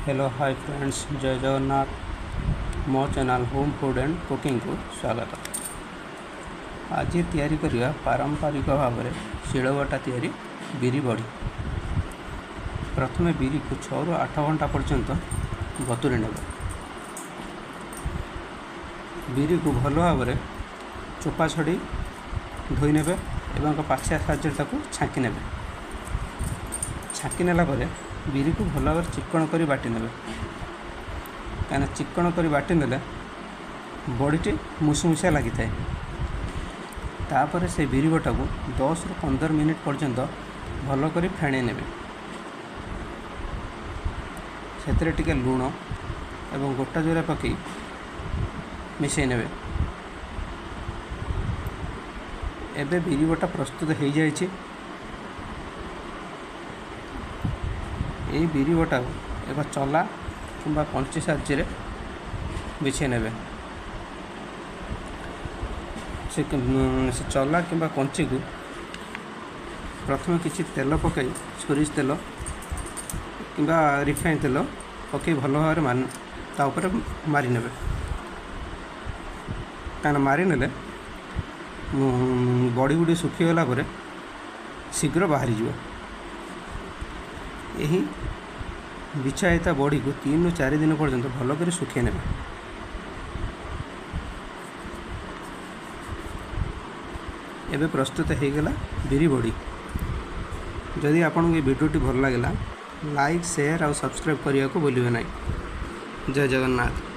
Hello hi friends, जय जगन्नाथ। मो channel home food and cooking को स्वागत। आज तैयारी करिया पारंपरिक भाव में शिलबटा तैयारी बिरी बड़ी। प्रथमे बिरी को 6 ରୁ 8 घंटा पर्यंत बतुरी नेबे। बिरी को भल भाव में चोपा छड़ी धोई नेबे एवं पाछिया साहाଯ୍य ताकू छांकी नेबे। छांकी नेला परे बिरी को भल भाव चिक्कण कर बाटी नेबे। कहीं चिक्कण कर बाटी नेले बड़ीटी मुसमुसिया लगी थाए। तापर से बिरी बटा को 10 ରୁ 15 मिनिट पर्यंत भल कर फेणे नेबे। सेतरे टिके लूण एवं गोटा जीरा पकई मिसई नेबे। एबे बिरी बटा प्रस्तुत हो जाइए। यही बिरी बटा एक चला किंबा कंची साहाଯ୍य बिछे नेबे। से चला किंबा कंची को प्रथम किसी तेल पकई सोरिष तेल किंबा रिफाइन तेल पकई भल भाव तापर मारी नेबे। कहीं मारी नेले बड़ी गुड़ी सुखीगला पर शीघ्र बाहरी जीव। यही बिछा होता बड़ी को 3 ରୁ 4 दिन पर्यंत भल कर सुखे नेबे। एबे प्रस्तुत हो गला बिरी बड़ी। जदि आपको ये वीडियोटी भल लगे लाइक शेयर और सब्सक्राइब करने को भूलिए नहीं। जय जगन्नाथ।